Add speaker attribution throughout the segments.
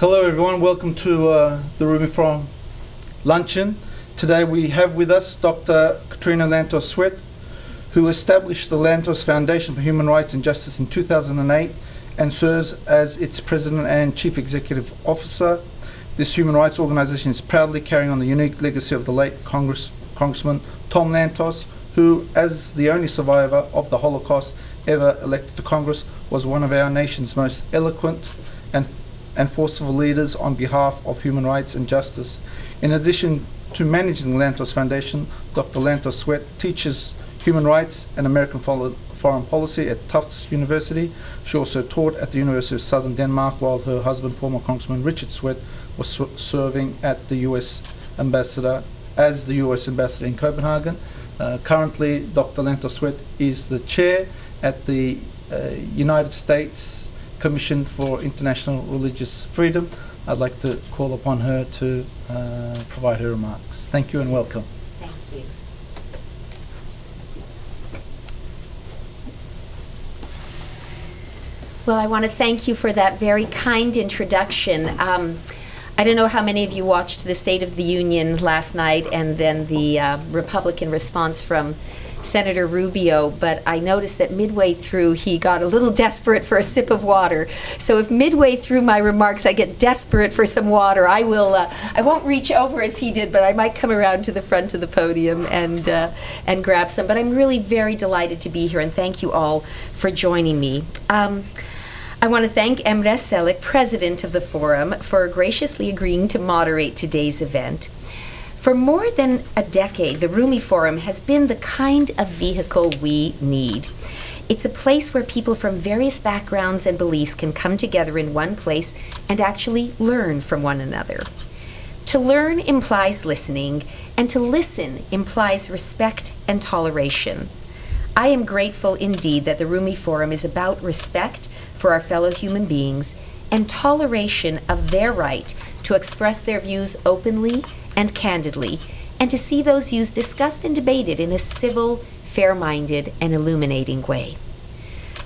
Speaker 1: Hello everyone, welcome to the Rumi Forum luncheon. Today we have with us Dr. Katrina Lantos Swett, who established the Lantos Foundation for Human Rights and Justice in 2008 and serves as its President and Chief Executive Officer. This human rights organization is proudly carrying on the unique legacy of the late Congressman Tom Lantos, who, as the only survivor of the Holocaust ever elected to Congress, was one of our nation's most eloquent and forceful leaders on behalf of human rights and justice. In addition to managing the Lantos Foundation, Dr. Lantos Swett teaches human rights and American foreign policy at Tufts University. She also taught at the University of Southern Denmark, while her husband, former Congressman Richard Swett, was serving at the U.S. Ambassador as the U.S. Ambassador in Copenhagen. Currently, Dr. Lantos Swett is the chair at the United States Commission for International Religious Freedom. I'd like to call upon her to provide her remarks. Thank you and welcome.
Speaker 2: Thank you. Well, I want to thank you for that very kind introduction. I don't know how many of you watched the State of the Union last night and then the Republican response from Senator Rubio, but I noticed that midway through he got a little desperate for a sip of water. So if midway through my remarks I get desperate for some water, I won't reach over as he did, but I might come around to the front of the podium and grab some. But I'm really very delighted to be here, and thank you all for joining me. I want to thank Emre Selik, President of the Forum, for graciously agreeing to moderate today's event. For more than a decade, the Rumi Forum has been the kind of vehicle we need. It's a place where people from various backgrounds and beliefs can come together in one place and actually learn from one another. To learn implies listening, and to listen implies respect and toleration. I am grateful indeed that the Rumi Forum is about respect for our fellow human beings and toleration of their right to express their views openly and candidly, and to see those views discussed and debated in a civil, fair-minded, and illuminating way.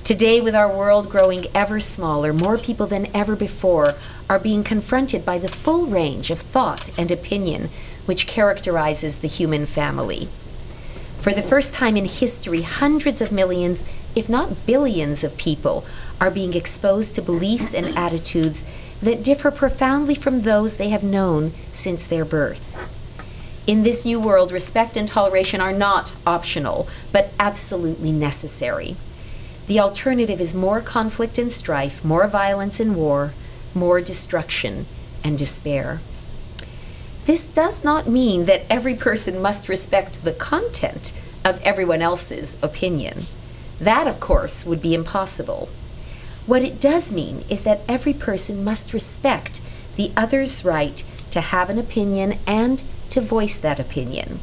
Speaker 2: Today, with our world growing ever smaller, more people than ever before are being confronted by the full range of thought and opinion which characterizes the human family. For the first time in history, hundreds of millions, if not billions of people are being exposed to beliefs and attitudes that differ profoundly from those they have known since their birth. In this new world, respect and toleration are not optional, but absolutely necessary. The alternative is more conflict and strife, more violence and war, more destruction and despair. This does not mean that every person must respect the content of everyone else's opinion. That, of course, would be impossible. What it does mean is that every person must respect the other's right to have an opinion and to voice that opinion.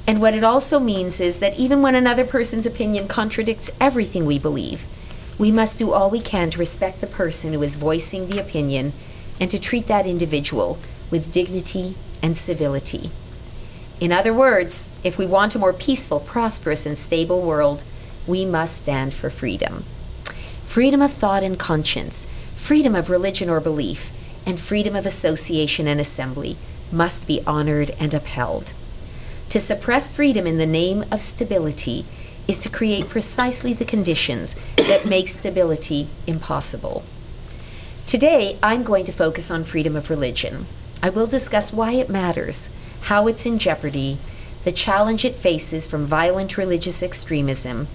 Speaker 2: And what it also means is that even when another person's opinion contradicts everything we believe, we must do all we can to respect the person who is voicing the opinion and to treat that individual with dignity and civility. In other words, if we want a more peaceful, prosperous, and stable world, we must stand for freedom. Freedom of thought and conscience, freedom of religion or belief, and freedom of association and assembly must be honored and upheld. To suppress freedom in the name of stability is to create precisely the conditions that make stability impossible. Today, I'm going to focus on freedom of religion. I will discuss why it matters, how it's in jeopardy, the challenge it faces from violent religious extremism,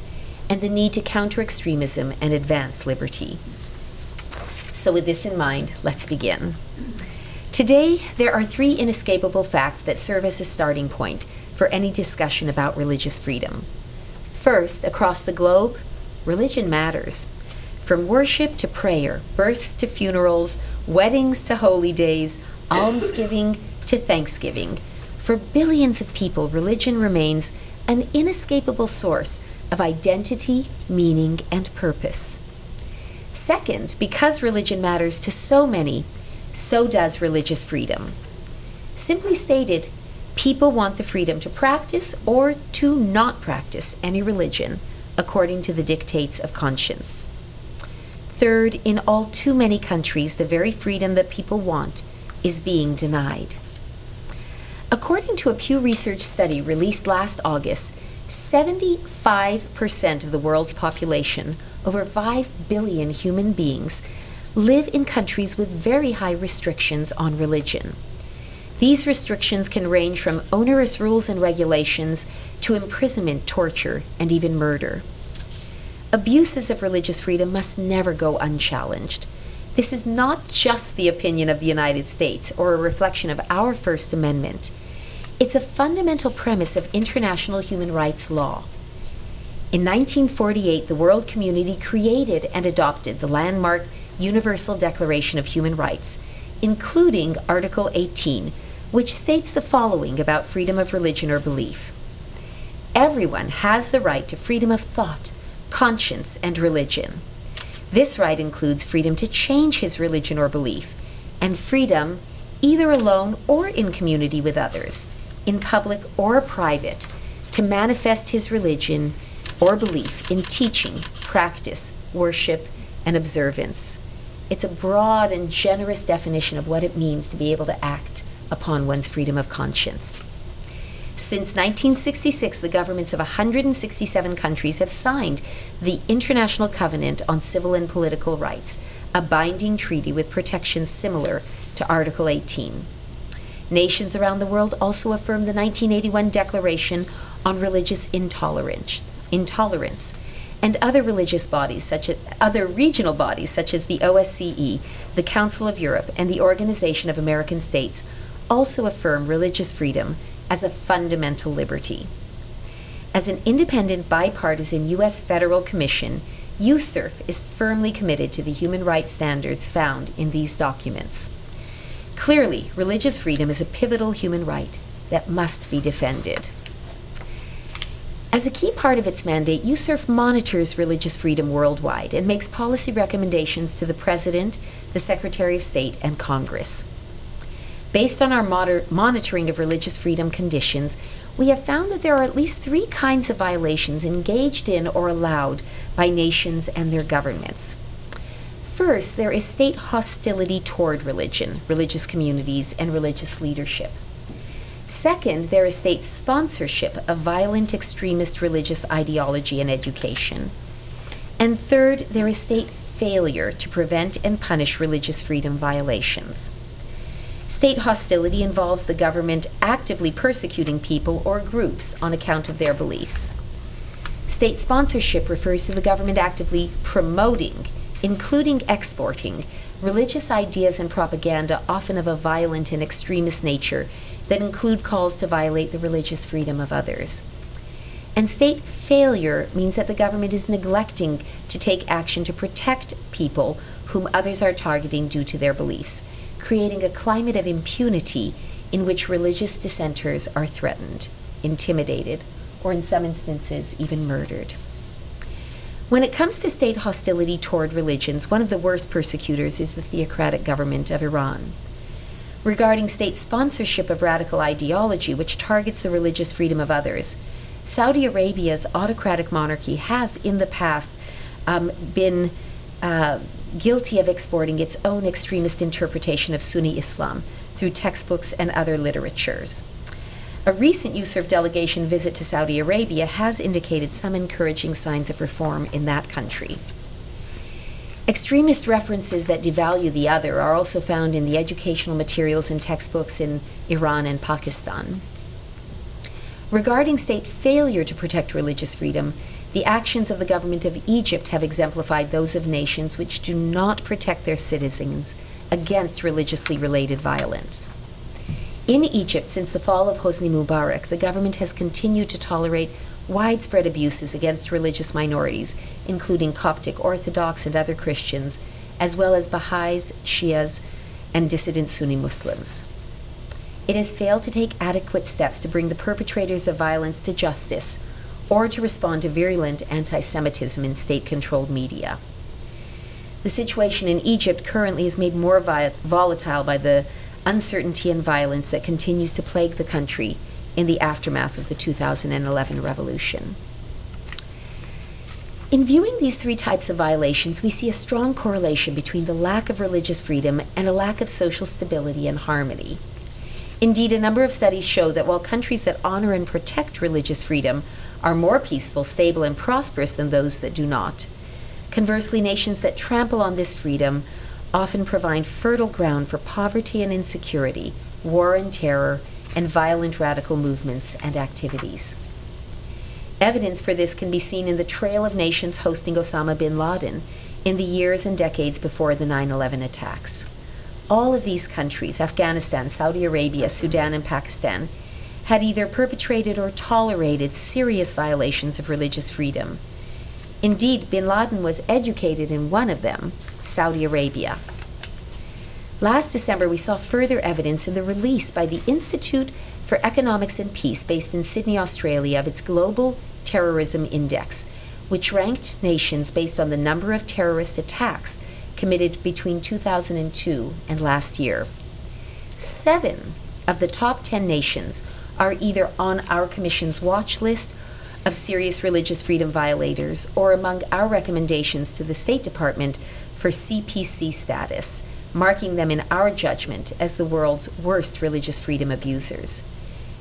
Speaker 2: and the need to counter extremism and advance liberty. So with this in mind, let's begin. Today, there are three inescapable facts that serve as a starting point for any discussion about religious freedom. First, across the globe, religion matters. From worship to prayer, births to funerals, weddings to holy days, almsgiving to thanksgiving, for billions of people, religion remains an inescapable source of identity, meaning, and purpose. Second, because religion matters to so many, so does religious freedom. Simply stated, people want the freedom to practice or to not practice any religion according to the dictates of conscience. third, in all too many countries, the very freedom that people want is being denied. According to a Pew Research study released last August, 75% of the world's population, over 5 billion human beings, live in countries with very high restrictions on religion. These restrictions can range from onerous rules and regulations to imprisonment, torture, and even murder. Abuses of religious freedom must never go unchallenged. This is not just the opinion of the United States or a reflection of our First Amendment. It's a fundamental premise of international human rights law. In 1948, the world community created and adopted the landmark Universal Declaration of Human Rights, including Article 18, which states the following about freedom of religion or belief. Everyone has the right to freedom of thought, conscience, and religion. This right includes freedom to change his religion or belief, and freedom, either alone or in community with others, in public or private, to manifest his religion or belief in teaching, practice, worship, and observance. It's a broad and generous definition of what it means to be able to act upon one's freedom of conscience. Since 1966, the governments of 167 countries have signed the International Covenant on Civil and Political Rights, a binding treaty with protections similar to Article 18. Nations around the world also affirmed the 1981 Declaration on Religious Intolerance, and other religious bodies, other regional bodies such as the OSCE, the Council of Europe, and the Organization of American States also affirm religious freedom as a fundamental liberty. As an independent, bipartisan U.S. federal commission, USCIRF is firmly committed to the human rights standards found in these documents. Clearly, religious freedom is a pivotal human right that must be defended. As a key part of its mandate, USCIRF monitors religious freedom worldwide and makes policy recommendations to the President, the Secretary of State, and Congress. Based on our monitoring of religious freedom conditions, we have found that there are at least 3 kinds of violations engaged in or allowed by nations and their governments. First, there is state hostility toward religion, religious communities, and religious leadership. Second, there is state sponsorship of violent extremist religious ideology and education. And third, there is state failure to prevent and punish religious freedom violations. State hostility involves the government actively persecuting people or groups on account of their beliefs. State sponsorship refers to the government actively promoting, including exporting, religious ideas and propaganda often of a violent and extremist nature that include calls to violate the religious freedom of others. And state failure means that the government is neglecting to take action to protect people whom others are targeting due to their beliefs, creating a climate of impunity in which religious dissenters are threatened, intimidated, or in some instances even murdered. When it comes to state hostility toward religions, one of the worst persecutors is the theocratic government of Iran. Regarding state sponsorship of radical ideology, which targets the religious freedom of others, Saudi Arabia's autocratic monarchy has in the past been guilty of exporting its own extremist interpretation of Sunni Islam through textbooks and other literatures. A recent USCIRF delegation visit to Saudi Arabia has indicated some encouraging signs of reform in that country. Extremist references that devalue the other are also found in the educational materials and textbooks in Iran and Pakistan. Regarding state failure to protect religious freedom, the actions of the government of Egypt have exemplified those of nations which do not protect their citizens against religiously related violence. In Egypt, since the fall of Hosni Mubarak, the government has continued to tolerate widespread abuses against religious minorities, including Coptic Orthodox and other Christians, as well as Baha'is, Shias, and dissident Sunni Muslims. It has failed to take adequate steps to bring the perpetrators of violence to justice or to respond to virulent anti-Semitism in state-controlled media. The situation in Egypt currently is made more volatile by the uncertainty and violence that continues to plague the country in the aftermath of the 2011 revolution. In viewing these three types of violations, we see a strong correlation between the lack of religious freedom and a lack of social stability and harmony. Indeed, a number of studies show that while countries that honor and protect religious freedom are more peaceful, stable, and prosperous than those that do not, conversely, nations that trample on this freedom often provide fertile ground for poverty and insecurity, war and terror, and violent radical movements and activities. Evidence for this can be seen in the trail of nations hosting Osama bin Laden in the years and decades before the 9/11 attacks. All of these countries, Afghanistan, Saudi Arabia, Sudan, and Pakistan, had either perpetrated or tolerated serious violations of religious freedom. Indeed, bin Laden was educated in one of them, Saudi Arabia. Last December, we saw further evidence in the release by the Institute for Economics and Peace, based in Sydney, Australia, of its Global Terrorism Index, which ranked nations based on the number of terrorist attacks committed between 2002 and last year. 7 of the top 10 nations are either on our Commission's watch list of serious religious freedom violators or among our recommendations to the State Department for CPC status, marking them in our judgment as the world's worst religious freedom abusers.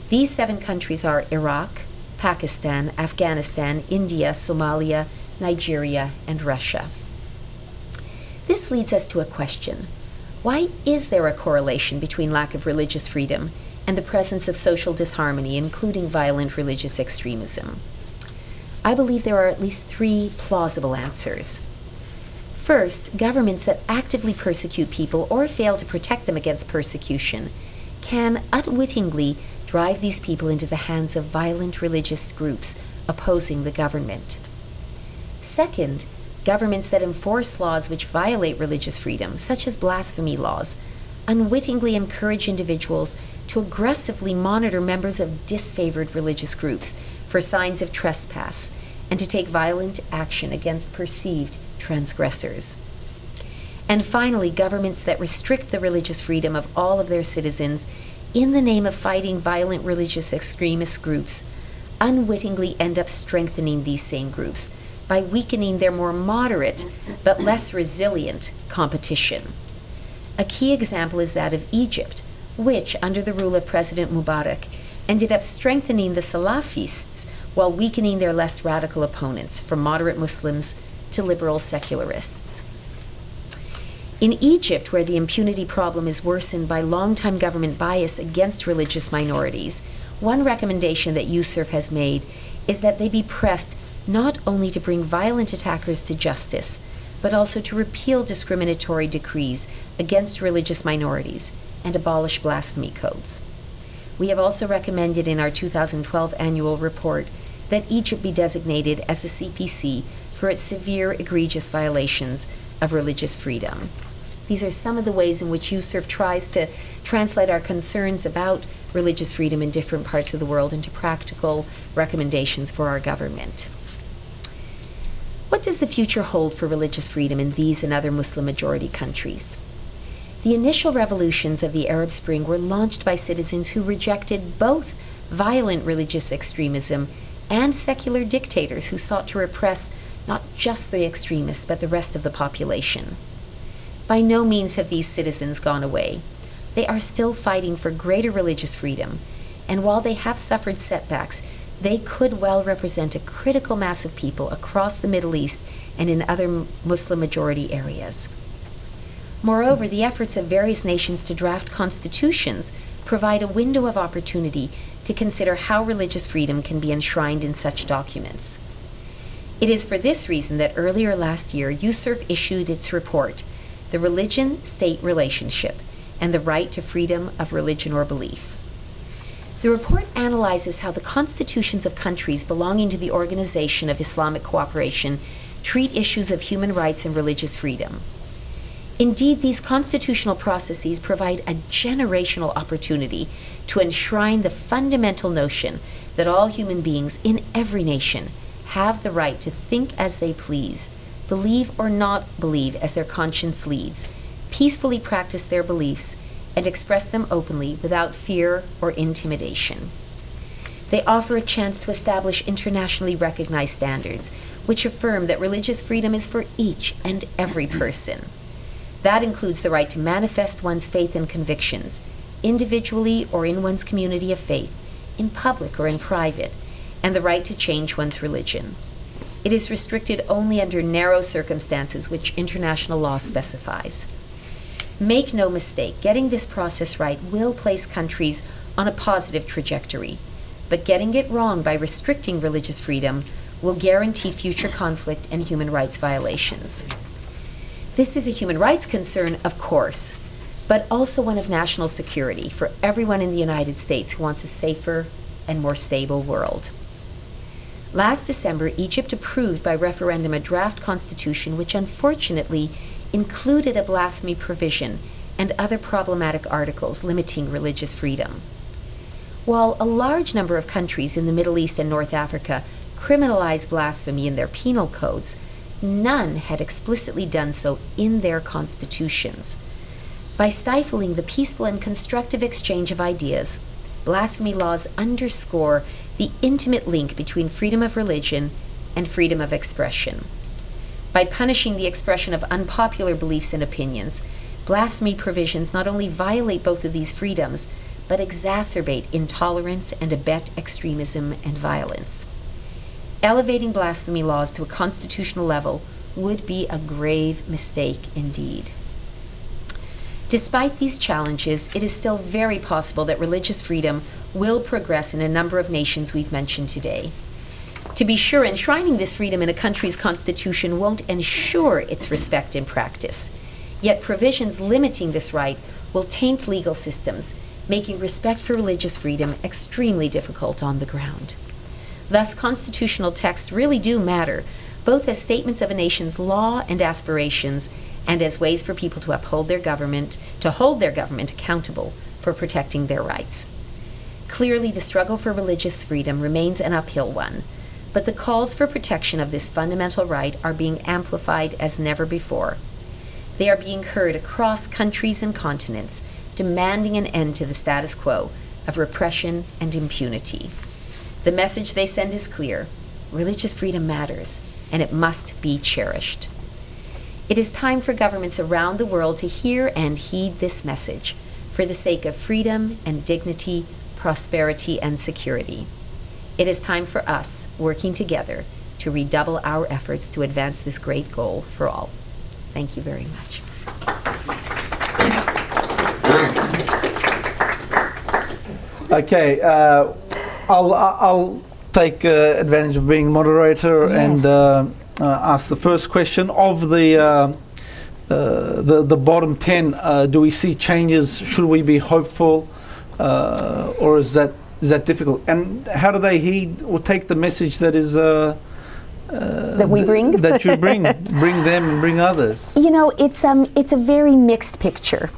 Speaker 2: These 7 countries are Iraq, Pakistan, Afghanistan, India, Somalia, Nigeria, and Russia. This leads us to a question. Why is there a correlation between lack of religious freedom and the presence of social disharmony, including violent religious extremism? I believe there are at least 3 plausible answers. First, governments that actively persecute people or fail to protect them against persecution can unwittingly drive these people into the hands of violent religious groups opposing the government. Second, governments that enforce laws which violate religious freedom, such as blasphemy laws, unwittingly encourage individuals to aggressively monitor members of disfavored religious groups for signs of trespass and to take violent action against perceived transgressors. And finally, governments that restrict the religious freedom of all of their citizens in the name of fighting violent religious extremist groups unwittingly end up strengthening these same groups by weakening their more moderate but less resilient competition. A key example is that of Egypt, which, under the rule of President Mubarak, ended up strengthening the Salafists while weakening their less radical opponents, from moderate Muslims to liberal secularists. In Egypt, where the impunity problem is worsened by long-time government bias against religious minorities, one recommendation that USCIRF has made is that they be pressed not only to bring violent attackers to justice, but also to repeal discriminatory decrees against religious minorities and abolish blasphemy codes. We have also recommended in our 2012 annual report that Egypt be designated as a CPC for its severe, egregious violations of religious freedom. These are some of the ways in which USCIRF tries to translate our concerns about religious freedom in different parts of the world into practical recommendations for our government. What does the future hold for religious freedom in these and other Muslim-majority countries? The initial revolutions of the Arab Spring were launched by citizens who rejected both violent religious extremism and secular dictators who sought to repress not just the extremists, but the rest of the population. By no means have these citizens gone away. They are still fighting for greater religious freedom, and while they have suffered setbacks, they could well represent a critical mass of people across the Middle East and in other Muslim-majority areas. Moreover, the efforts of various nations to draft constitutions provide a window of opportunity to consider how religious freedom can be enshrined in such documents. It is for this reason that earlier last year, USCIRF issued its report, The Religion-State Relationship and the Right to Freedom of Religion or Belief. The report analyzes how the constitutions of countries belonging to the Organization of Islamic Cooperation treat issues of human rights and religious freedom. Indeed, these constitutional processes provide a generational opportunity to enshrine the fundamental notion that all human beings in every nation have the right to think as they please, believe or not believe as their conscience leads, peacefully practice their beliefs, and express them openly without fear or intimidation. They offer a chance to establish internationally recognized standards, which affirm that religious freedom is for each and every person. That includes the right to manifest one's faith and convictions, individually or in one's community of faith, in public or in private, and the right to change one's religion. It is restricted only under narrow circumstances which international law specifies. Make no mistake, getting this process right will place countries on a positive trajectory, but getting it wrong by restricting religious freedom will guarantee future conflict and human rights violations. This is a human rights concern, of course, but also one of national security for everyone in the United States who wants a safer and more stable world. Last December, Egypt approved by referendum a draft constitution which unfortunately included a blasphemy provision and other problematic articles limiting religious freedom. While a large number of countries in the Middle East and North Africa criminalize blasphemy in their penal codes, none had explicitly done so in their constitutions. By stifling the peaceful and constructive exchange of ideas, blasphemy laws underscore the intimate link between freedom of religion and freedom of expression. By punishing the expression of unpopular beliefs and opinions, blasphemy provisions not only violate both of these freedoms, but exacerbate intolerance and abet extremism and violence. Elevating blasphemy laws to a constitutional level would be a grave mistake indeed. Despite these challenges, it is still very possible that religious freedom will progress in a number of nations we've mentioned today. To be sure, enshrining this freedom in a country's constitution won't ensure its respect in practice. Yet provisions limiting this right will taint legal systems, making respect for religious freedom extremely difficult on the ground. Thus, constitutional texts really do matter, both as statements of a nation's law and aspirations, and as ways for people to uphold their government, to hold their government accountable for protecting their rights. Clearly, the struggle for religious freedom remains an uphill one, but the calls for protection of this fundamental right are being amplified as never before. They are being heard across countries and continents, demanding an end to the status quo of repression and impunity. The message they send is clear: religious freedom matters, and it must be cherished. It is time for governments around the world to hear and heed this message, for the sake of freedom and dignity, prosperity and security. It is time for us, working together, to redouble our efforts to advance this great goal for all. Thank you very much.
Speaker 1: Okay, I'll take advantage of being moderator.
Speaker 2: Yes.
Speaker 1: And ask the first question of the bottom 10. Do we see changes? Should we be hopeful, or is that difficult? And how do they heed or take the message that is
Speaker 2: that we bring?
Speaker 1: That you bring them and bring others?
Speaker 2: You know, it's a very mixed picture.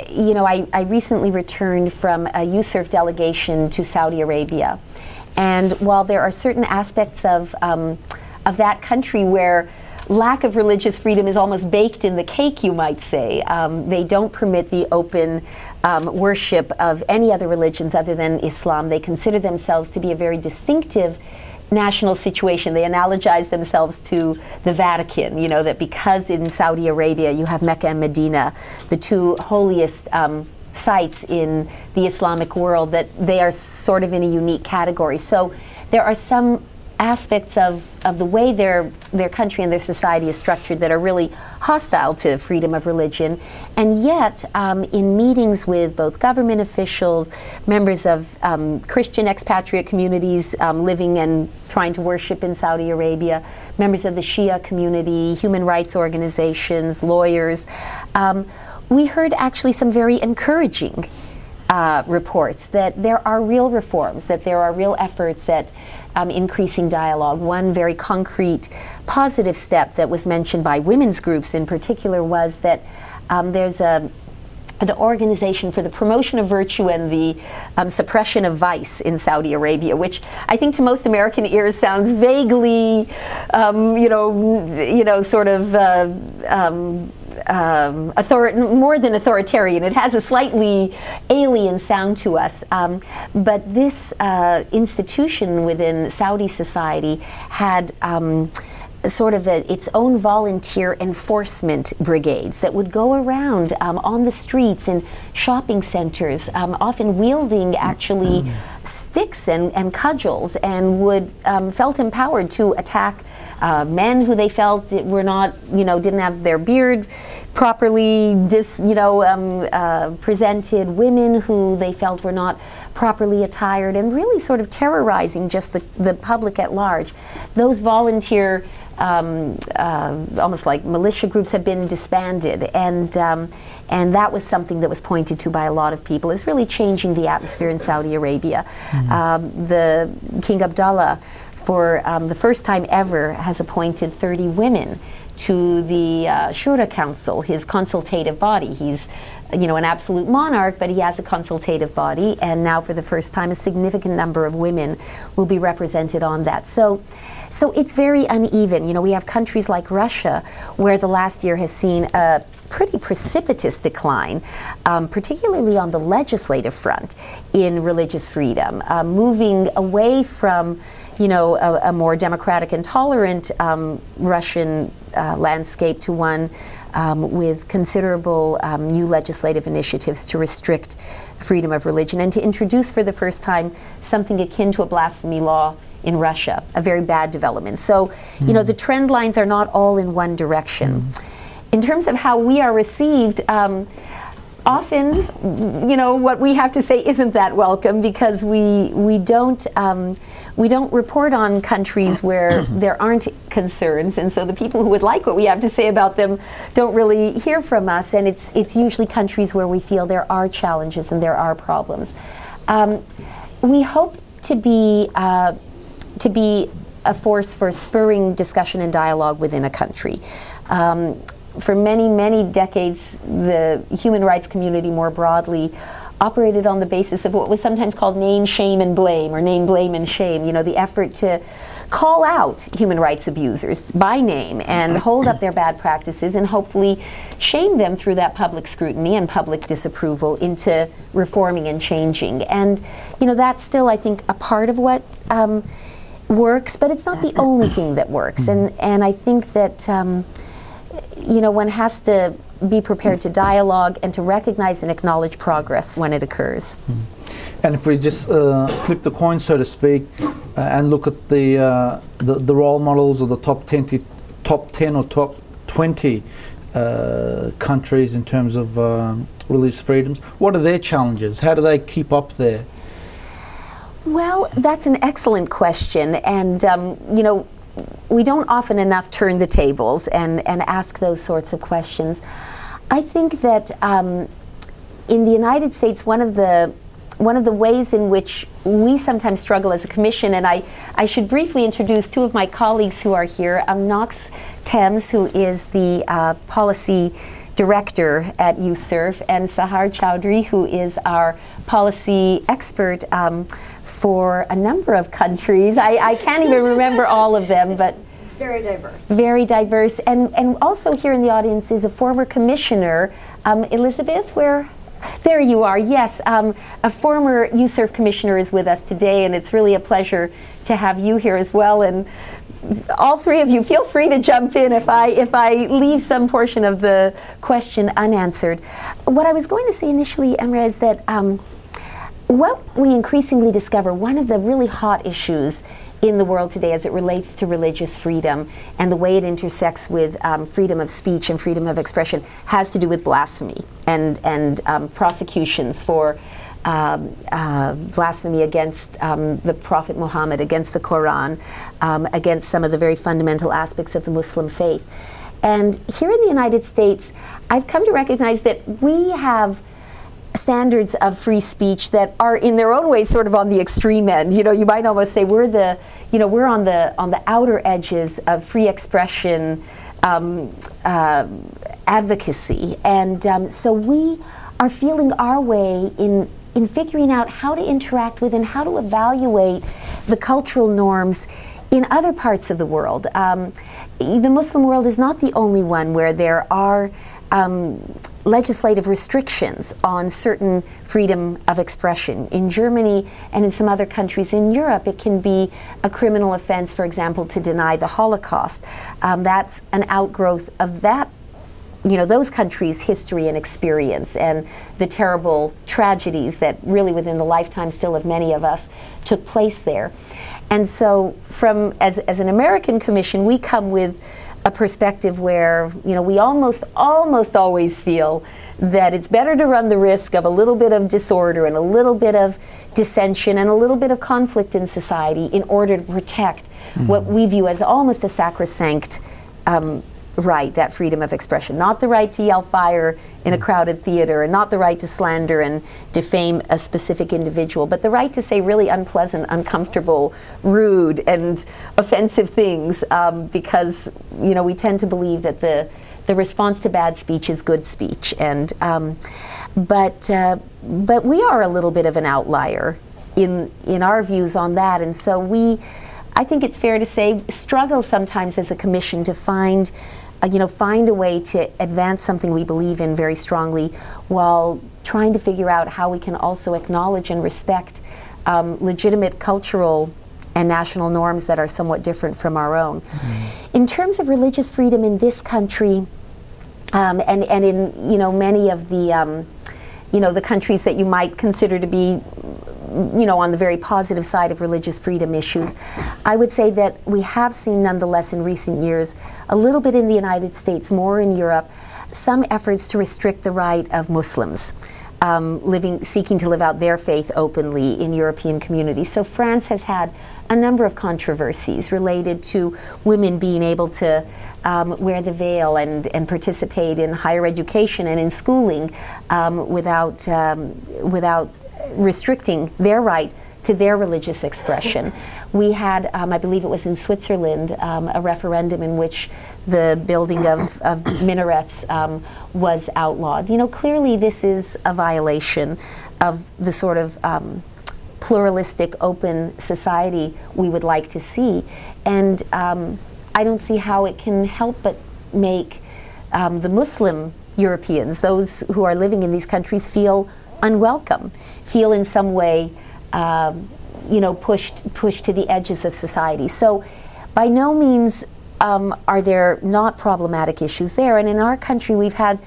Speaker 2: You know, I recently returned from a USERF delegation to Saudi Arabia, and while there are certain aspects of that country where lack of religious freedom is almost baked in the cake, you might say. They don't permit the open worship of any other religions other than Islam. They consider themselves to be a very distinctive national situation. They analogize themselves to the Vatican, you know, that because in Saudi Arabia you have Mecca and Medina, the two holiest sites in the Islamic world, that they are sort of in a unique category. So there are some aspects of the way their country and their society is structured that are really hostile to freedom of religion. And yet, in meetings with both government officials, members of Christian expatriate communities living and trying to worship in Saudi Arabia, members of the Shia community, human rights organizations, lawyers, we heard actually some very encouraging reports that there are real reforms, that there are real efforts at increasing dialogue. One very concrete positive step that was mentioned by women's groups in particular was that there's an organization for the promotion of virtue and the suppression of vice in Saudi Arabia, which I think to most American ears sounds vaguely, sort of more than authoritarian. It has a slightly alien sound to us. But this institution within Saudi society had sort of its own volunteer enforcement brigades that would go around on the streets and shopping centers, often wielding actually sticks and cudgels, and would felt empowered to attack men who they felt were not, didn't have their beard properly presented, women who they felt were not properly attired, and really sort of terrorizing just the public at large. Those volunteer almost like militia groups have been disbanded, and that was something that was pointed to by a lot of people as really changing the atmosphere in Saudi Arabia. The King Abdullah, for the first time ever, has appointed 30 women to the Shura Council, his consultative body. He's an absolute monarch, but he has a consultative body, and now for the first time a significant number of women will be represented on that. So it's very uneven. We have countries like Russia, where the last year has seen a pretty precipitous decline, particularly on the legislative front in religious freedom, moving away from a more democratic and tolerant Russian landscape to one with considerable new legislative initiatives to restrict freedom of religion and to introduce for the first time something akin to a blasphemy law in Russia, a very bad development. So, the trend lines are not all in one direction. In terms of how we are received, often, what we have to say isn't that welcome, because we don't report on countries where there aren't concerns, and so the people who would like what we have to say about them don't really hear from us, and it's usually countries where we feel there are challenges and there are problems. We hope to be a force for spurring discussion and dialogue within a country. For many, many decades, the human rights community more broadly operated on the basis of what was sometimes called name, shame, and blame, or name, blame, and shame. The effort to call out human rights abusers by name and hold up their bad practices and hopefully shame them through that public scrutiny and public disapproval into reforming and changing. And, that's still, I think, a part of what works, but it's not the only thing that works. And I think that one has to be prepared to dialogue and to recognize and acknowledge progress when it occurs.
Speaker 3: And if we just flip the coin, so to speak, and look at the role models of the top 10 or top 20 countries in terms of religious freedoms, what are their challenges? How do they keep up there?
Speaker 2: Well, that's an excellent question, and we don't often enough turn the tables and ask those sorts of questions. I think that in the United States, one of the ways in which we sometimes struggle as a commission, and I should briefly introduce two of my colleagues who are here, Knox Thames, who is the policy director at USERF, and Sahar Chowdhury, who is our policy expert for a number of countries. I can't even remember all of them, but
Speaker 4: very diverse.
Speaker 2: Very diverse. And also here in the audience is a former commissioner, Elizabeth, there you are, yes. A former USERF commissioner is with us today, and it's really a pleasure to have you here as well. And all three of you, feel free to jump in if I leave some portion of the question unanswered. What I was going to say initially, Emre, is that what we increasingly discover, one of the really hot issues in the world today as it relates to religious freedom and the way it intersects with freedom of speech and freedom of expression, has to do with blasphemy and prosecutions for blasphemy against the Prophet Muhammad, against the Quran, against some of the very fundamental aspects of the Muslim faith. And here in the United States, I've come to recognize that we have standards of free speech that are in their own way sort of on the extreme end. You might almost say we're on the outer edges of free expression advocacy, and so we are feeling our way in figuring out how to interact with and how to evaluate the cultural norms in other parts of the world. The Muslim world is not the only one where there are legislative restrictions on certain freedom of expression. In Germany and in some other countries in Europe, it can be a criminal offense, for example, to deny the Holocaust. That's an outgrowth of that, those countries' history and experience and the terrible tragedies that really within the lifetime still of many of us took place there. And so as an American commission, we come with a perspective where, we almost always feel that it's better to run the risk of a little bit of disorder and a little bit of dissension and a little bit of conflict in society in order to protect what we view as almost a sacrosanct right, that freedom of expression. Not the right to yell fire in a crowded theater, and not the right to slander and defame a specific individual, but the right to say really unpleasant, uncomfortable, rude, and offensive things, because we tend to believe that the response to bad speech is good speech. And but we are a little bit of an outlier in our views on that, and so I think it's fair to say, struggle sometimes as a commission to find a way to advance something we believe in very strongly while trying to figure out how we can also acknowledge and respect legitimate cultural and national norms that are somewhat different from our own. In terms of religious freedom in this country, and in many of the the countries that you might consider to be on the very positive side of religious freedom issues, I would say that we have seen nonetheless in recent years, a little bit in the United States, more in Europe, some efforts to restrict the right of Muslims seeking to live out their faith openly in European communities. So France has had a number of controversies related to women being able to wear the veil and participate in higher education and in schooling without restricting their right to their religious expression. We had, I believe it was in Switzerland, a referendum in which the building of minarets was outlawed. Clearly this is a violation of the sort of pluralistic, open society we would like to see. And I don't see how it can help but make the Muslim Europeans, those who are living in these countries, feel unwelcome, feel in some way pushed to the edges of society. So by no means are there not problematic issues there. And in our country we've had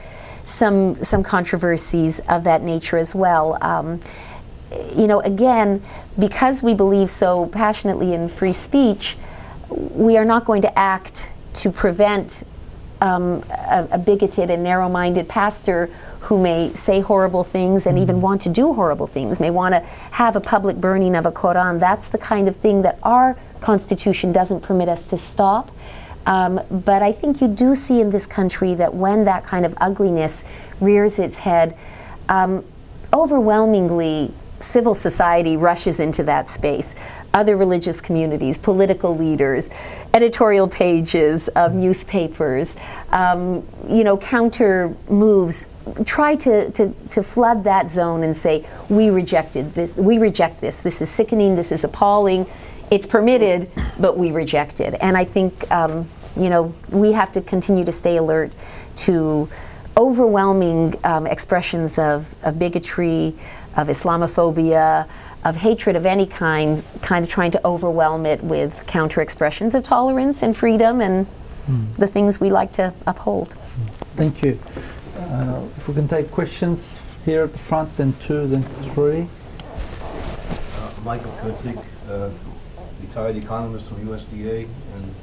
Speaker 2: some controversies of that nature as well. Again, because we believe so passionately in free speech, we are not going to act to prevent a bigoted and narrow-minded pastor who may say horrible things and even want to do horrible things, may want to have a public burning of a Quran. That's the kind of thing that our Constitution doesn't permit us to stop. But I think you do see in this country that when that kind of ugliness rears its head, overwhelmingly civil society rushes into that space. Other religious communities, political leaders, editorial pages of newspapers, counter moves try to flood that zone and say, we reject this, this is sickening, this is appalling, it's permitted, but we reject it. And I think we have to continue to stay alert to overwhelming expressions of bigotry, of Islamophobia, of hatred of any kind of trying to overwhelm it with counter expressions of tolerance and freedom and the things we like to uphold.
Speaker 3: Thank you. If we can take questions here at the front, then 2, then 3.
Speaker 4: Michael Kurtzig, retired economist from USDA, and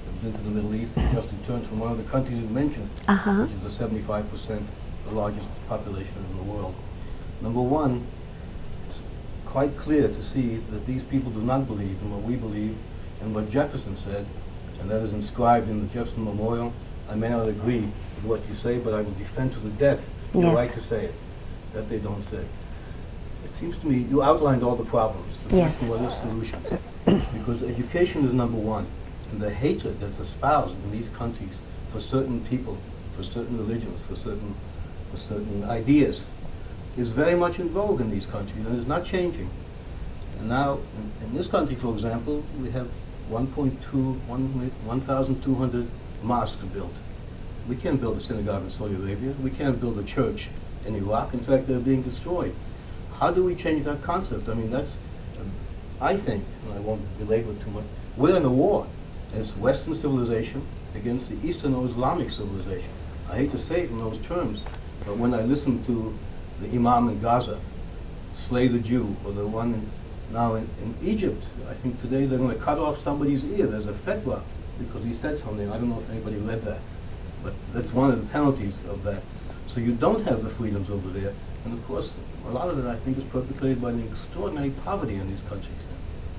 Speaker 4: I've been to the Middle East and just returned from one of the countries you mentioned, which is the 75%, the largest population in the world. Number one, it's quite clear to see that these people do not believe in what we believe and what Jefferson said, and that is inscribed in the Jefferson Memorial. I may not agree with what you say, but I will defend to the death your right to say it, that they don't say. It seems to me you outlined all the problems.
Speaker 2: Yes.
Speaker 4: What are solutions? Because education is number one, and the hatred that's espoused in these countries for certain people, for certain religions, for certain ideas, is very much in vogue in these countries and is not changing. And now, in this country, for example, we have 1,200 mosques built. We can't build a synagogue in Saudi Arabia. We can't build a church in Iraq. In fact, they're being destroyed. How do we change that concept? I mean, that's, I think, and I won't belabor it too much, we're in a war. It's Western civilization against the Eastern or Islamic civilization. I hate to say it in those terms, but when I listen to the Imam in Gaza slay the Jew, or the one now in Egypt, I think today they're going to cut off somebody's ear. There's a fatwa because he said something. I don't know if anybody read that, but that's one of the penalties of that. So you don't have the freedoms over there. And of course, a lot of it, I think, is perpetrated by the extraordinary poverty in these countries.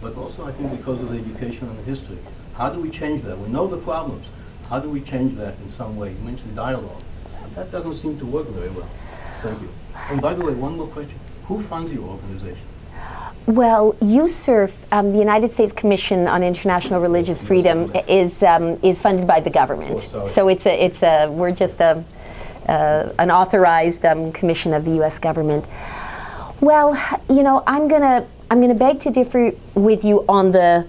Speaker 4: But also, I think, because of the education and the history. How do we change that? We know the problems. How do we change that in some way? You mentioned dialogue. But that doesn't seem to work very well. Thank you. And by the way, one more question. Who funds your organization?
Speaker 2: Well, USERF, the United States Commission on International Religious Freedom, is funded by the government.
Speaker 4: Oh,
Speaker 2: so we're just an authorized commission of the U.S. government. Well, you know, I'm gonna beg to differ with you on the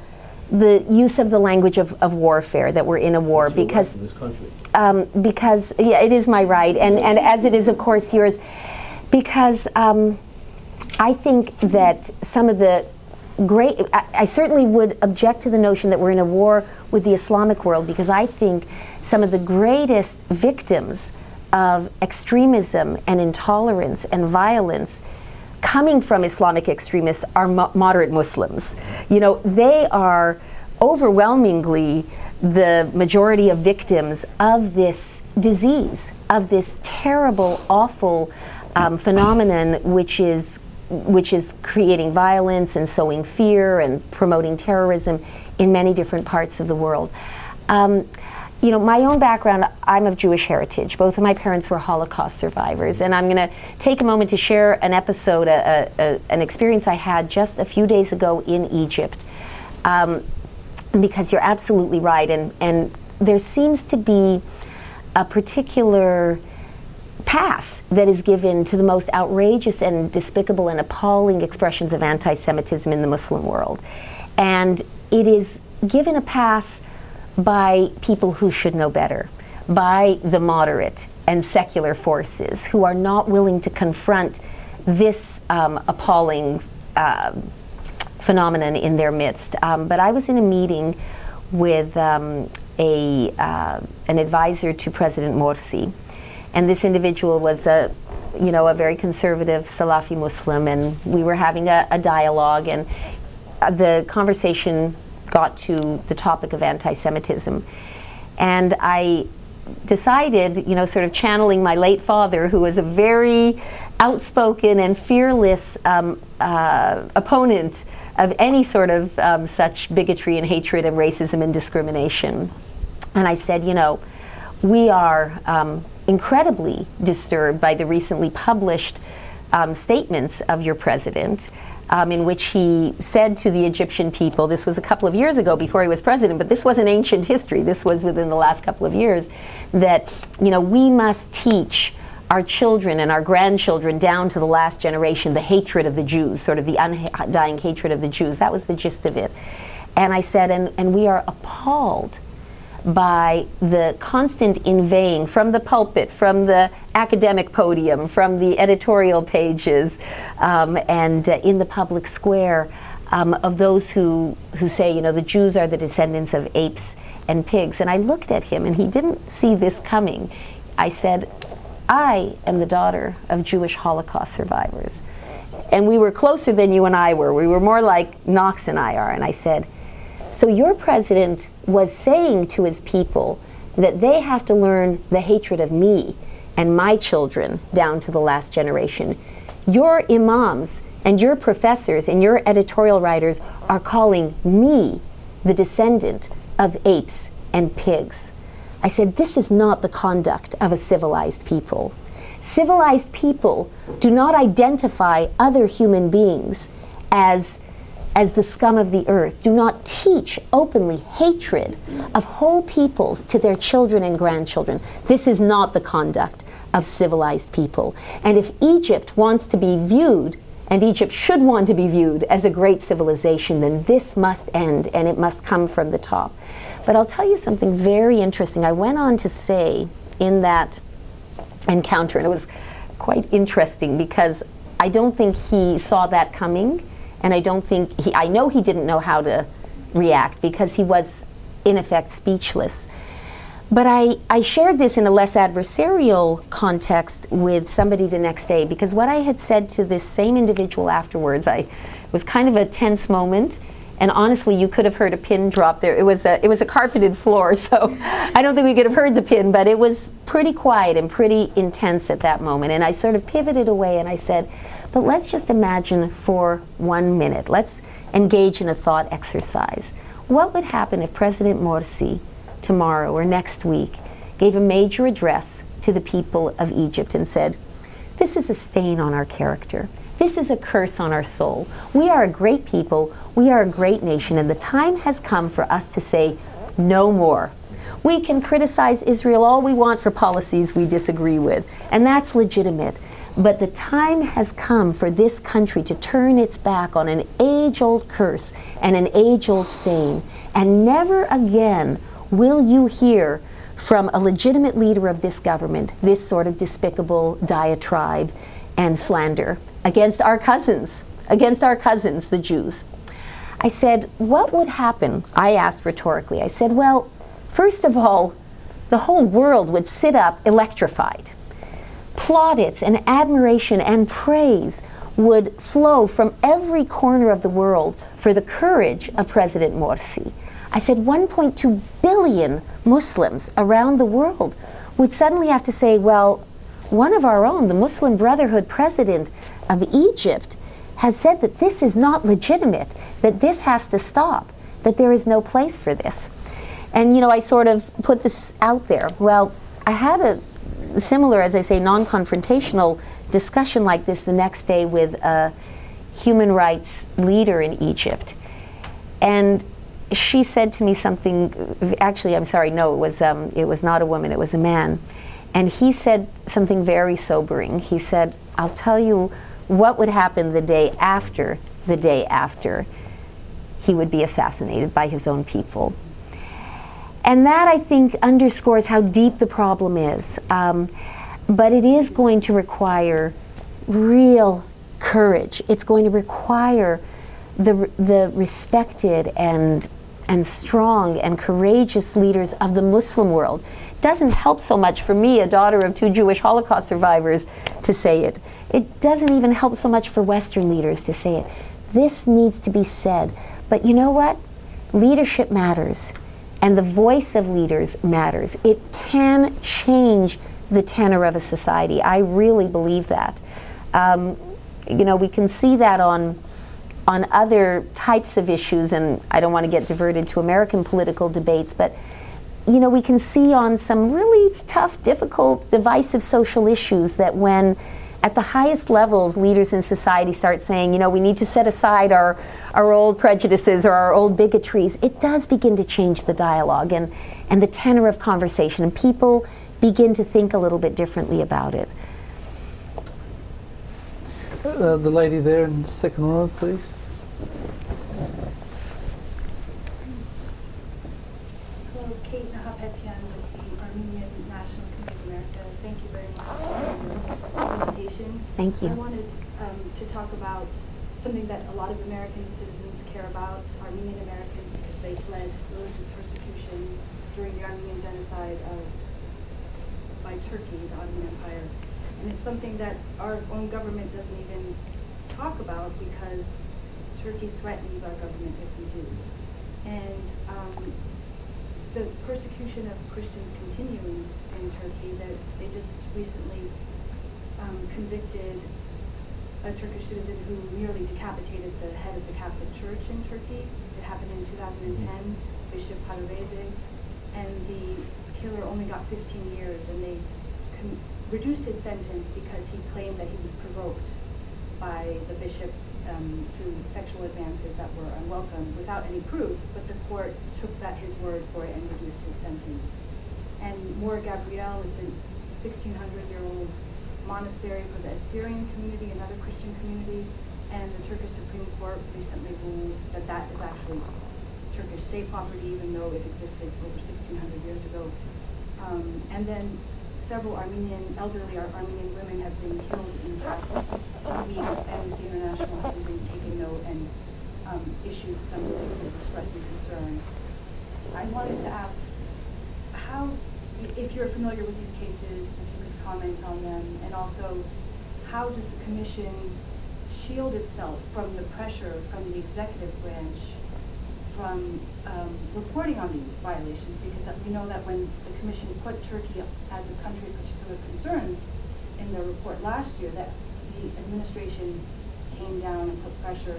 Speaker 2: use of the language of warfare, that we're in a war, because
Speaker 4: in this country.
Speaker 2: Because yeah, it is my right, and as it is, of course, yours, because I think that some of the great, I certainly would object to the notion that we're in a war with the Islamic world, because I think some of the greatest victims of extremism and intolerance and violence coming from Islamic extremists are moderate Muslims. You know, they are overwhelmingly the majority of victims of this disease, of this terrible, awful phenomenon, which is creating violence and sowing fear and promoting terrorism in many different parts of the world. You know, my own background, I'm of Jewish heritage. Both of my parents were Holocaust survivors, and I'm going to take a moment to share an episode, an experience I had just a few days ago in Egypt, because you're absolutely right, and there seems to be a particular pass that is given to the most outrageous and despicable and appalling expressions of anti-Semitism in the Muslim world. And it is given a pass by people who should know better, by the moderate and secular forces who are not willing to confront this appalling phenomenon in their midst. But I was in a meeting with an advisor to President Morsi, and this individual was a very conservative Salafi Muslim, and we were having a dialogue, and the conversation got to the topic of anti-Semitism. And I decided, you know, sort of channeling my late father, who was a very outspoken and fearless opponent of any sort of such bigotry and hatred and racism and discrimination. And I said, you know, we are incredibly disturbed by the recently published statements of your president, in which he said to the Egyptian people, this was a couple of years ago before he was president, but this wasn't ancient history, this was within the last couple of years, that, you know, we must teach our children and our grandchildren down to the last generation the hatred of the Jews, sort of the undying hatred of the Jews. That was the gist of it. And I said, and we are appalled by the constant inveighing from the pulpit, from the academic podium, from the editorial pages, and in the public square, of those who say, you know, the Jews are the descendants of apes and pigs. And I looked at him, and he didn't see this coming. I said, I am the daughter of Jewish Holocaust survivors. And we were closer than you and I were. We were more like Knox and I are. And I said, so your president was saying to his people that they have to learn the hatred of me and my children down to the last generation. Your imams and your professors and your editorial writers are calling me the descendant of apes and pigs. I said, this is not the conduct of a civilized people. Civilized people do not identify other human beings as the scum of the earth, do not teach openly hatred of whole peoples to their children and grandchildren. This is not the conduct of civilized people. And if Egypt wants to be viewed, and Egypt should want to be viewed as a great civilization, then this must end, and it must come from the top. But I'll tell you something very interesting. I went on to say in that encounter. And it was quite interesting because I don't think he saw that coming, and I don't think I know he didn't know how to react because he was in effect speechless. But I shared this in a less adversarial context with somebody the next day, because what I had said to this same individual afterwards, it was kind of a tense moment, and honestly you could have heard a pin drop there. It was a carpeted floor, so I don't think we could have heard the pin, but it was pretty quiet and pretty intense at that moment. And I sort of pivoted away and I said, but let's just imagine for 1 minute, let's engage in a thought exercise. What would happen if President Morsi tomorrow or next week gave a major address to the people of Egypt and said, this is a stain on our character. This is a curse on our soul. We are a great people. We are a great nation. And the time has come for us to say no more. We can criticize Israel all we want for policies we disagree with, and that's legitimate. But the time has come for this country to turn its back on an age-old curse and an age-old stain. And never again will you hear from a legitimate leader of this government this sort of despicable diatribe and slander against our cousins, the Jews. I said, what would happen? I asked rhetorically. I said, well, first of all, the whole world would sit up electrified. Plaudits and admiration and praise would flow from every corner of the world for the courage of President Morsi. I said 1.2 billion Muslims around the world would suddenly have to say, well, one of our own, the Muslim Brotherhood president of Egypt, has said that this is not legitimate, that this has to stop, that there is no place for this. And you know, I sort of put this out there. Well, I had a similar, as I say, non-confrontational discussion like this the next day with a human rights leader in Egypt. And she said to me something, actually, I'm sorry, no, it was not a woman, it was a man. And he said something very sobering. He said, I'll tell you what would happen the day after he would be assassinated by his own people. And that, I think, underscores how deep the problem is. But it is going to require real courage. It's going to require the respected and strong and courageous leaders of the Muslim world. It doesn't help so much for me, a daughter of 2 Jewish Holocaust survivors, to say it. It doesn't even help so much for Western leaders to say it. This needs to be said. But you know what? Leadership matters. And the voice of leaders matters. It can change the tenor of a society. I really believe that. You know, we can see that on other types of issues, and I don't want to get diverted to American political debates, but you know, we can see on some really tough, difficult, divisive social issues that when at the highest levels leaders in society start saying, you know, we need to set aside our old prejudices or our old bigotries, it does begin to change the dialogue and the tenor of conversation, and people begin to think a little bit differently about it.
Speaker 3: The lady there in the second row, please.
Speaker 5: Hello, Kate Nahapetian with the Armenian National Committee of America. Thank you very much for your presentation.
Speaker 2: Thank you.
Speaker 5: I wanted to talk about something that a lot of American citizens care about, Armenian Americans, because they fled religious persecution during the Armenian genocide by Turkey, the Ottoman Empire. And it's something that our own government doesn't even talk about because Turkey threatens our government if we do. And the persecution of Christians continue in Turkey. They just recently convicted a Turkish citizen who nearly decapitated the head of the Catholic Church in Turkey. It happened in 2010, Bishop Paravese, and the killer only got 15 years, and they reduced his sentence because he claimed that he was provoked by the bishop through sexual advances that were unwelcome without any proof, but the court took his word for it and reduced his sentence. And Mor Gabriel, it's a 1600-year-old monastery for the Assyrian community, another Christian community, and the Turkish Supreme Court recently ruled that that is actually Turkish state property, even though it existed over 1600 years ago. And then several elderly Armenian women have been killed in the past few weeks. Amnesty International has even taken note and issued some releases expressing concern. I wanted to ask how, if you're familiar with these cases, if you could comment on them, and also how does the Commission shield itself from the pressure from the executive branch from reporting on these violations? Because we know that when the Commission put Turkey as a country of particular concern in the report last year, that the administration came down and put pressure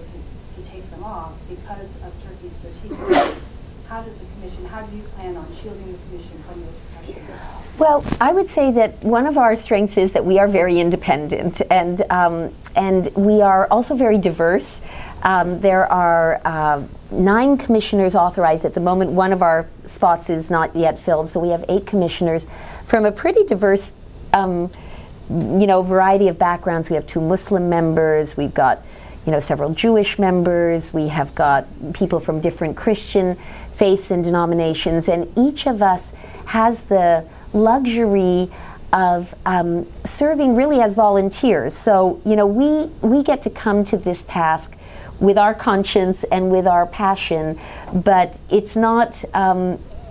Speaker 5: to take them off because of Turkey's strategic issues. How does the Commission, how do you plan on shielding the Commission from those pressures?
Speaker 2: Well, I would say that one of our strengths is that we are very independent, and we are also very diverse. There are 9 commissioners authorized at the moment. One of our spots is not yet filled, so we have 8 commissioners from a pretty diverse variety of backgrounds. We have 2 Muslim members, we've got several Jewish members, we have got people from different Christian faiths and denominations, and each of us has the luxury of serving really as volunteers. So, we get to come to this task with our conscience and with our passion, but it's not,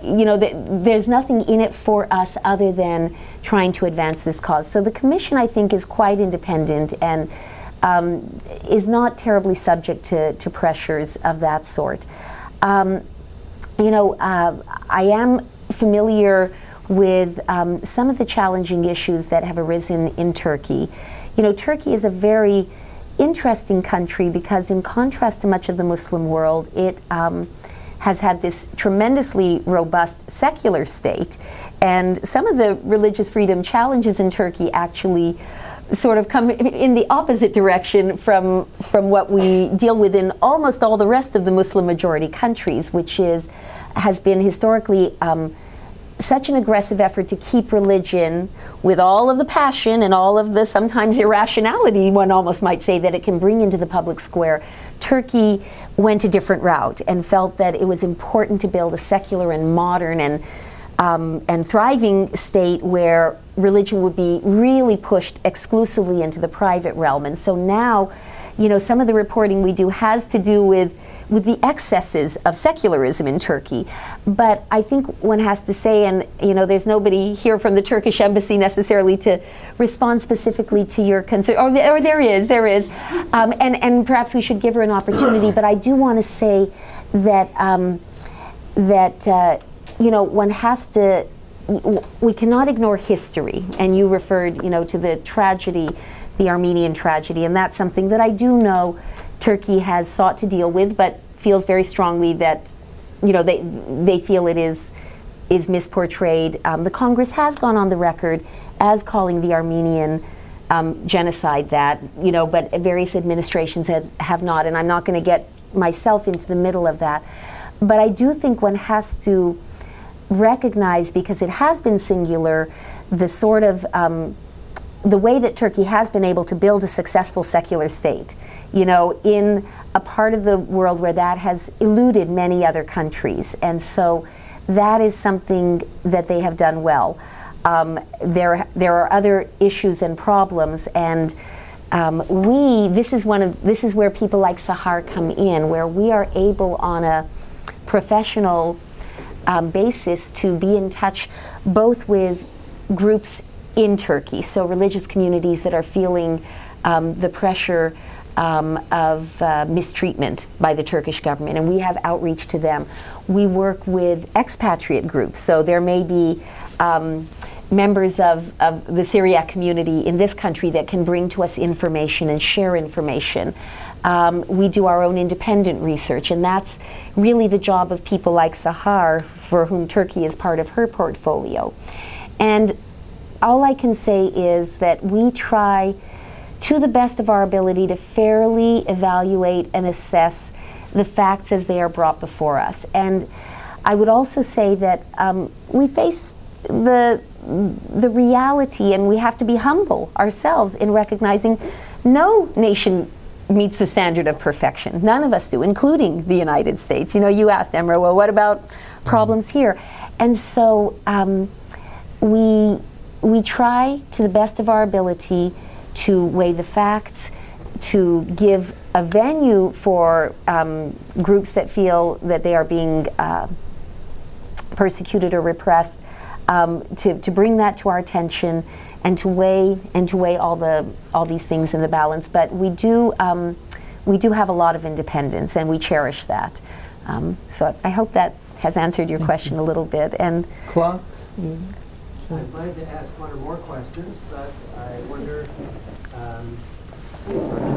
Speaker 2: there's nothing in it for us other than trying to advance this cause. So the Commission, I think, is quite independent and is not terribly subject to pressures of that sort. I am familiar with some of the challenging issues that have arisen in Turkey. Turkey is a very interesting country because, in contrast to much of the Muslim world, it has had this tremendously robust secular state, and some of the religious freedom challenges in Turkey actually sort of come in the opposite direction from what we deal with in almost all the rest of the Muslim majority countries, which has been historically such an aggressive effort to keep religion, with all of the passion and all of the sometimes irrationality, one almost might say, that it can bring into the public square. Turkey went a different route and felt that it was important to build a secular and modern and thriving state where religion would be really pushed exclusively into the private realm. And so now, some of the reporting we do has to do with the excesses of secularism in Turkey. But I think one has to say, and there's nobody here from the Turkish embassy necessarily to respond specifically to your concern, or there is, and perhaps we should give her an opportunity. But I do want to say that one has to, we cannot ignore history. And you referred, to the tragedy, the Armenian tragedy, and that's something that I do know Turkey has sought to deal with, but feels very strongly that, they feel it is misportrayed. The Congress has gone on the record as calling the Armenian genocide that, but various administrations have not, and I'm not going to get myself into the middle of that. But I do think one has to recognize, because it has been singular, the sort of the way that Turkey has been able to build a successful secular state, in a part of the world where that has eluded many other countries. And so that is something that they have done well. There are other issues and problems, and this is where people like Sahar come in, where we are able on a professional basis to be in touch both with groups in Turkey, so religious communities that are feeling the pressure of mistreatment by the Turkish government, and we have outreach to them. We work with expatriate groups, so there may be members of the Syriac community in this country that can bring to us information and share information. We do our own independent research, and that's really the job of people like Sahar, for whom Turkey is part of her portfolio. And all I can say is that we try, to the best of our ability, to fairly evaluate and assess the facts as they are brought before us. And I would also say that we face the reality, and we have to be humble ourselves in recognizing no nation meets the standard of perfection. None of us do, including the United States. You asked, Emra, well, what about problems here? And so we we try to the best of our ability to weigh the facts, to give a venue for groups that feel that they are being persecuted or repressed, to bring that to our attention and to weigh all these things in the balance. But we do have a lot of independence, and we cherish that. So I hope that has answered your question a little bit. And
Speaker 3: Clark?
Speaker 6: I'd like to ask one or more questions, but I wonder if our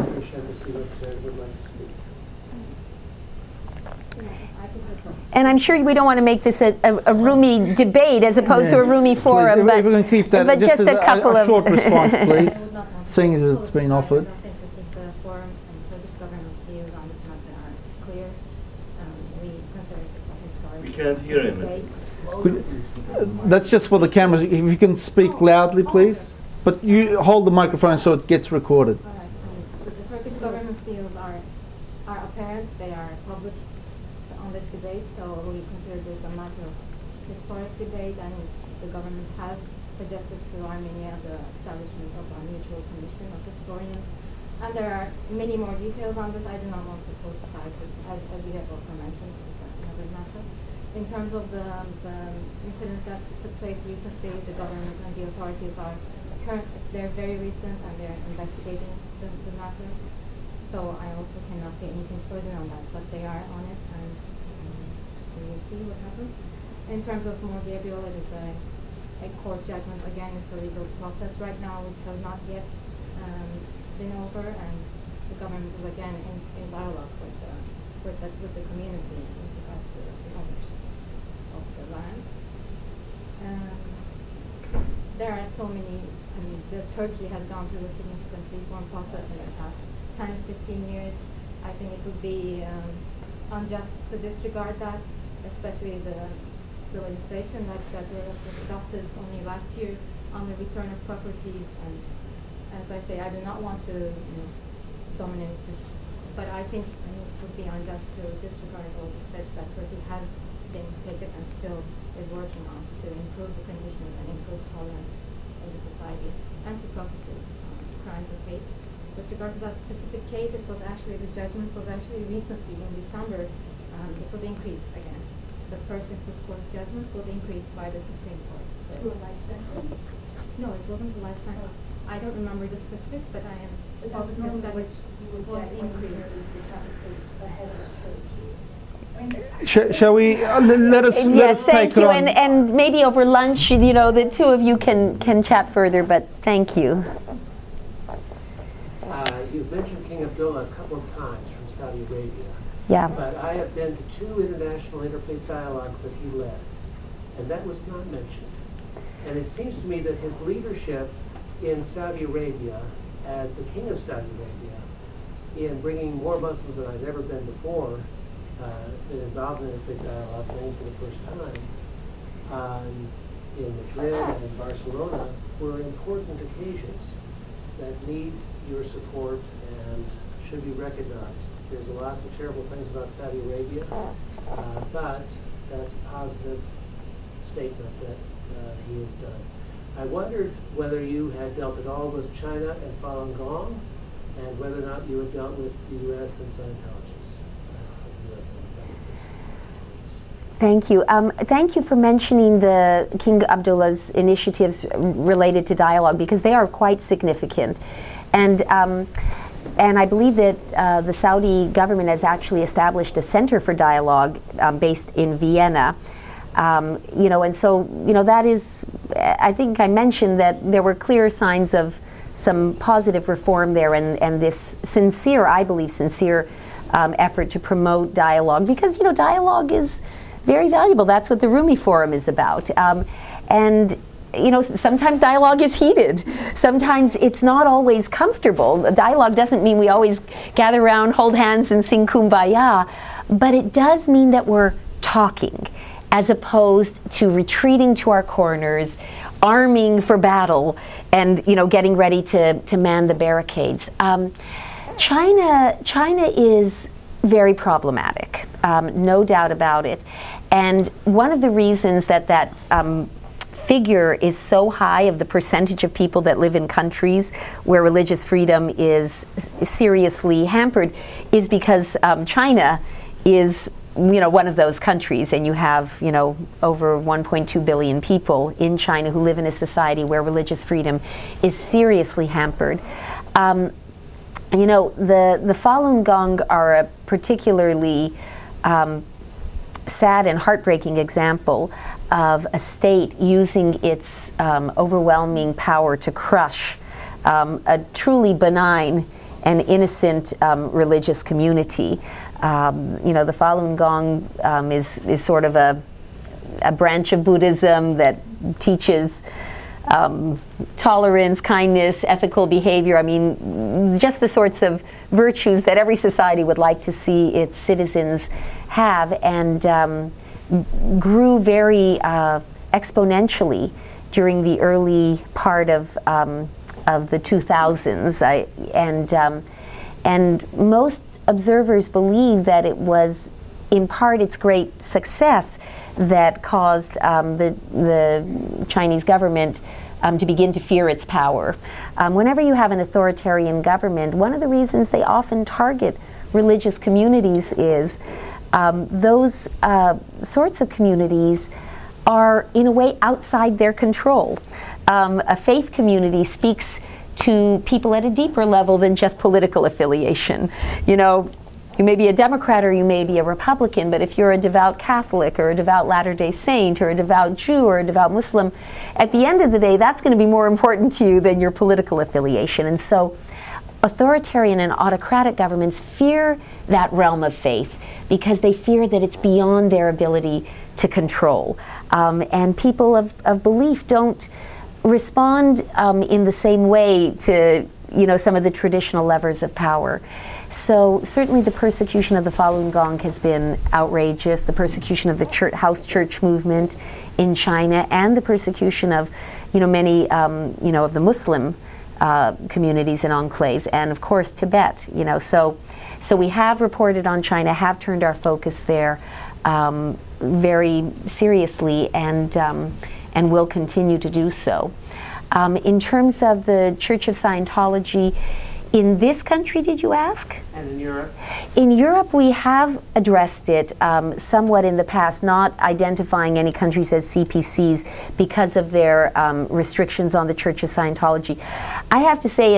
Speaker 6: Commissioner would like to speak.
Speaker 2: And I'm sure we don't want to make this a roomy debate as opposed to a roomy forum,
Speaker 3: please, if we can keep that,
Speaker 2: but just a couple of
Speaker 3: short response, please, seeing as it's been offered.
Speaker 7: I don't think this is the forum, and the Turkish government's views on this matter are clear. We consider this a historic.
Speaker 8: We can't hear him.
Speaker 3: That's just for the cameras. If you can speak loudly, please. But you hold the microphone so it gets recorded.
Speaker 7: All right. The Turkish government's views are apparent. They are public on this debate, so we consider this a matter of historic debate, and the government has suggested to Armenia the establishment of a mutual commission of historians. And there are many more details on this. I do not want to politicize it, as you have also mentioned. It's another matter. In terms of the incidents that took place recently, the government and the authorities are they're very recent, and they're investigating the matter. So I also cannot say anything further on that, but they are on it, and we will see what happens. In terms of more Gabriel, it is a court judgment. Again, it's a legal process right now, which has not yet been over, and the government is again in dialogue with the community with regard to the ownership of the land. There are so many. I mean, Turkey has gone through a significant reform process in the past 10, 15 years. I think it would be unjust to disregard that, especially the legislation that was adopted only last year on the return of properties. And as I say, I do not want to dominate this, but I think it would be unjust to disregard all the steps that Turkey has been taken and still is working on to improve the conditions and improve tolerance in the society and to prosecute crimes of hate. With regard to that specific case, it was actually, the judgment was actually recently in December, it was increased again. The first instance court's judgment was increased by the Supreme Court. So
Speaker 5: To a life sentence?
Speaker 7: no, it wasn't a life sentence. I don't remember the specifics, but I am
Speaker 5: That's
Speaker 7: positive
Speaker 5: normally
Speaker 7: that
Speaker 5: what you would
Speaker 7: was
Speaker 5: get when
Speaker 7: increased.
Speaker 5: you're decapitate the head of the state. I mean,
Speaker 3: Shall we let us
Speaker 2: yes,
Speaker 3: take
Speaker 2: thank
Speaker 3: it
Speaker 2: you,
Speaker 3: on?
Speaker 2: and maybe over lunch, the two of you can chat further. But thank you.
Speaker 6: You've mentioned King Abdullah a couple of times from Saudi Arabia.
Speaker 2: Yeah.
Speaker 6: But I have been to 2 international interfaith dialogues that he led, and that was not mentioned. And it seems to me that his leadership in Saudi Arabia, as the King of Saudi Arabia, in bringing more Muslims than I've ever been before, been involved in interfaith dialogue, maybe for the first time, in Madrid and in Barcelona, were important occasions that need your support and should be recognized. There's lots of terrible things about Saudi Arabia, but that's a positive statement that he has done. I wondered whether you had dealt at all with China and Falun Gong, and whether or not you had dealt with the U.S. and Scientologists.
Speaker 2: Thank you. Thank you for mentioning the King Abdullah's initiatives related to dialogue, because they are quite significant. And I believe that the Saudi government has actually established a center for dialogue based in Vienna. And so, that is, I think I mentioned that there were clear signs of some positive reform there, and this sincere, I believe, sincere effort to promote dialogue, because, dialogue is very valuable. That's what the Rumi Forum is about. And sometimes dialogue is heated. Sometimes it's not always comfortable. Dialogue doesn't mean we always gather around, hold hands, and sing Kumbaya, but it does mean that we're talking, as opposed to retreating to our corners, arming for battle, and getting ready to man the barricades. China is very problematic, no doubt about it. And one of the reasons that figure is so high of the percentage of people that live in countries where religious freedom is seriously hampered is because China is one of those countries, and you have over 1.2 billion people in China who live in a society where religious freedom is seriously hampered. The Falun Gong are a particularly sad and heartbreaking example of a state using its overwhelming power to crush a truly benign and innocent religious community. The Falun Gong is sort of a branch of Buddhism that teaches tolerance, kindness, ethical behavior. I mean, just the sorts of virtues that every society would like to see its citizens have, and grew very exponentially during the early part of the 2000s. And most observers believe that it was in part its great success that caused the Chinese government to begin to fear its power. Whenever you have an authoritarian government, one of the reasons they often target religious communities is those sorts of communities are in a way outside their control. A faith community speaks to people at a deeper level than just political affiliation. You may be a Democrat or you may be a Republican, but if you're a devout Catholic or a devout Latter-day Saint or a devout Jew or a devout Muslim, at the end of the day, that's going to be more important to you than your political affiliation. And so authoritarian and autocratic governments fear that realm of faith because they fear that it's beyond their ability to control. And people of belief don't respond in the same way to some of the traditional levers of power. So certainly the persecution of the Falun Gong has been outrageous, the persecution of the house church movement in China, and the persecution of many of the Muslim communities and enclaves, and of course Tibet. So we have reported on China, have turned our focus there very seriously, and will continue to do so. In terms of the Church of Scientology, in this country, did you ask?
Speaker 6: And in Europe?
Speaker 2: In Europe, we have addressed it somewhat in the past, not identifying any countries as CPCs because of their restrictions on the Church of Scientology. I have to say,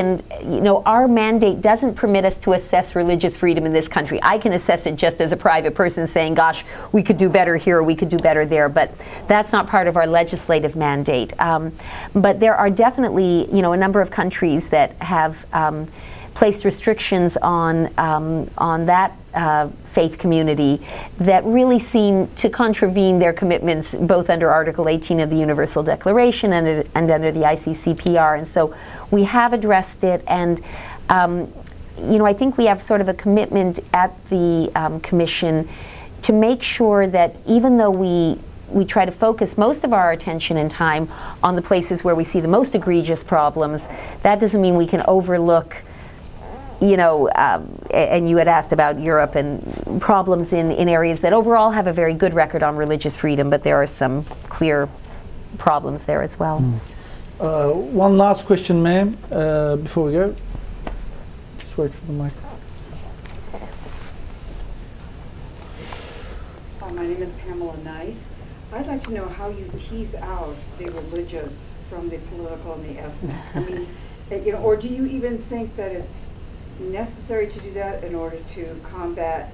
Speaker 2: our mandate doesn't permit us to assess religious freedom in this country. I can assess it just as a private person saying, gosh, we could do better here, or we could do better there, but that's not part of our legislative mandate. But there are definitely, a number of countries that have placed restrictions on that faith community that really seem to contravene their commitments both under Article 18 of the Universal Declaration and under the ICCPR. And so we have addressed it, and I think we have sort of a commitment at the Commission to make sure that even though we try to focus most of our attention and time on the places where we see the most egregious problems, that doesn't mean we can overlook and you had asked about Europe and problems in areas that overall have a very good record on religious freedom, but there are some clear problems there as well.
Speaker 3: One last question, ma'am, before we go. Just wait for the microphone.
Speaker 8: My name is Pamela Nice. I'd like to know how you tease out the religious from the political and the ethnic. I mean, or do you even think that it's necessary to do that in order to combat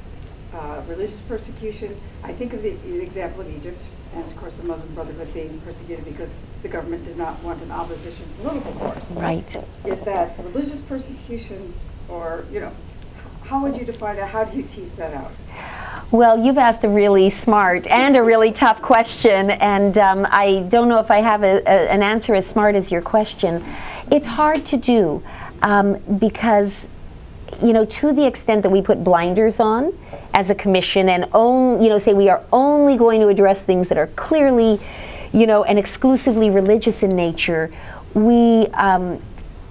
Speaker 8: religious persecution? I think of the example of Egypt, and of course the Muslim Brotherhood being persecuted because the government did not want an opposition political force.
Speaker 2: Right.
Speaker 8: Is that religious persecution, or, how would you define that? How do you tease that out?
Speaker 2: Well, you've asked a really smart and a really tough question, and I don't know if I have an answer as smart as your question. It's hard to do because to the extent that we put blinders on as a commission and say we are only going to address things that are clearly, and exclusively religious in nature, we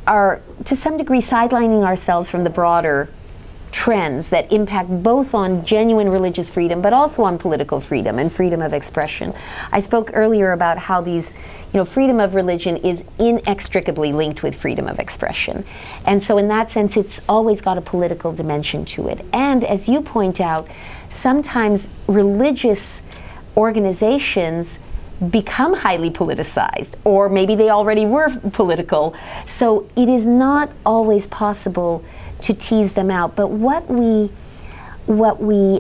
Speaker 2: are to some degree sidelining ourselves from the broader trends that impact both on genuine religious freedom but also on political freedom and freedom of expression. I spoke earlier about how these, freedom of religion is inextricably linked with freedom of expression. And so in that sense, it's always got a political dimension to it. And as you point out, sometimes religious organizations become highly politicized, or maybe they already were political. So it is not always possible to tease them out. But what we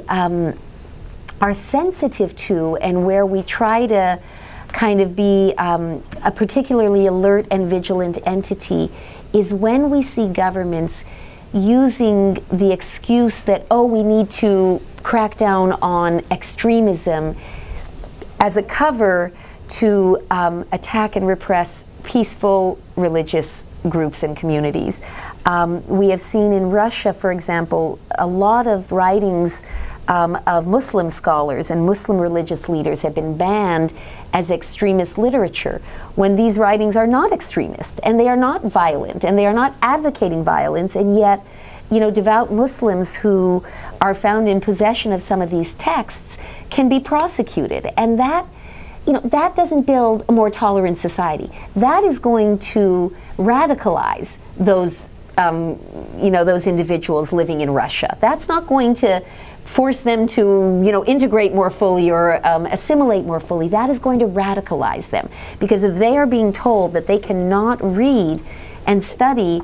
Speaker 2: are sensitive to, and where we try to kind of be a particularly alert and vigilant entity, is when we see governments using the excuse that, oh, we need to crack down on extremism as a cover to attack and repress peaceful religious groups and communities. We have seen in Russia, for example, a lot of writings of Muslim scholars and Muslim religious leaders have been banned as extremist literature, when these writings are not extremist, and they are not violent, and they are not advocating violence, and yet, devout Muslims who are found in possession of some of these texts can be prosecuted. And that, that doesn't build a more tolerant society. That is going to radicalize those, those individuals living in Russia. That's not going to force them to, integrate more fully or assimilate more fully. That is going to radicalize them, because if they are being told that they cannot read and study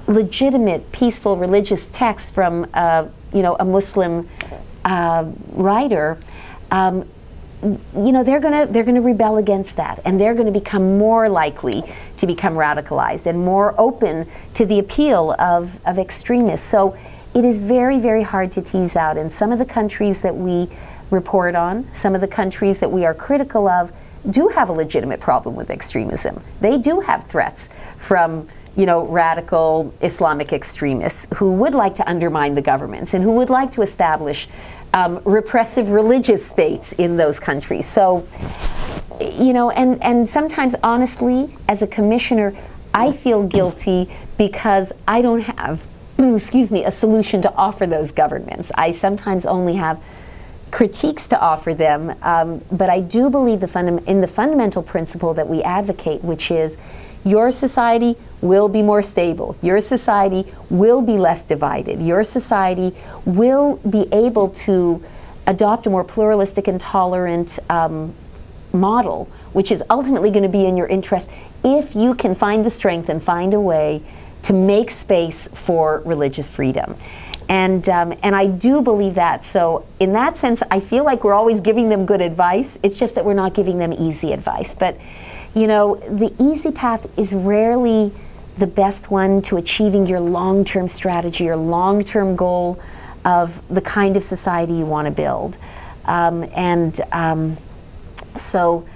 Speaker 2: legitimate, peaceful religious texts from, a Muslim writer, they're going to rebel against that, and they're going to become more likely to become radicalized and more open to the appeal of extremists. So it is very, very hard to tease out. And some of the countries that we report on, some of the countries that we are critical of, do have a legitimate problem with extremism. They do have threats from radical Islamic extremists who would like to undermine the governments and who would like to establish repressive religious states in those countries. So, and sometimes, honestly, as a commissioner, I feel guilty because I don't have, a solution to offer those governments. I sometimes only have critiques to offer them, but I do believe in the fundamental principle that we advocate, which is your society will be more stable. Your society will be less divided. Your society will be able to adopt a more pluralistic and tolerant model, which is ultimately going to be in your interest if you can find the strength and find a way to make space for religious freedom. And I do believe that. So in that sense, I feel like we're always giving them good advice. It's just that we're not giving them easy advice. But the easy path is rarely the best one to achieving your long-term strategy or long-term goal of the kind of society you want to build. So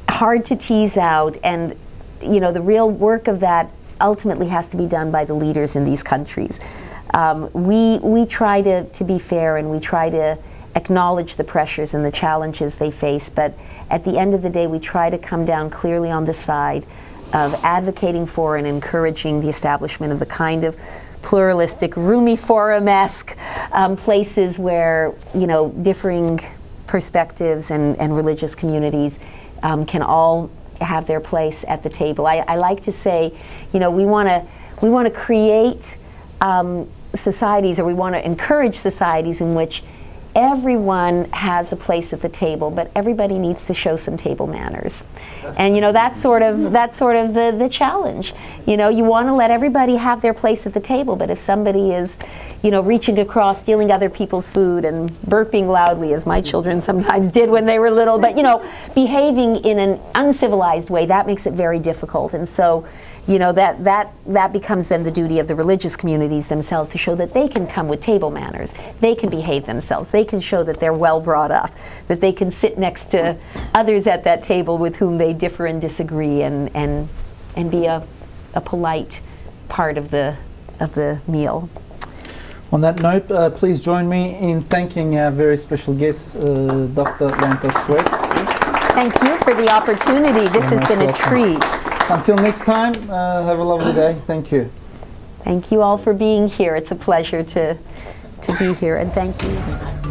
Speaker 2: hard to tease out, and the real work of that ultimately has to be done by the leaders in these countries. We try to be fair, and we try to acknowledge the pressures and the challenges they face, but at the end of the day, we try to come down clearly on the side of advocating for and encouraging the establishment of the kind of pluralistic, Rumi Forum-esque places where, differing perspectives and religious communities can all have their place at the table. I like to say, we want to create societies, or we want to encourage societies in which everyone has a place at the table, but everybody needs to show some table manners. And that's sort of the challenge. You want to let everybody have their place at the table, but if somebody is, reaching across, stealing other people's food and burping loudly, as my children sometimes did when they were little, but behaving in an uncivilized way, that makes it very difficult. And so that becomes then the duty of the religious communities themselves to show that they can come with table manners, they can behave themselves, they can show that they're well brought up, that they can sit next to others at that table with whom they differ and disagree, and be a polite part of the meal.
Speaker 3: On that note, please join me in thanking our very special guest, Dr. Lantos Swett.
Speaker 2: Thank you for the opportunity. This has been a treat.
Speaker 3: Until next time, have a lovely day. Thank you.
Speaker 2: Thank you all for being here. It's a pleasure to be here, and thank you.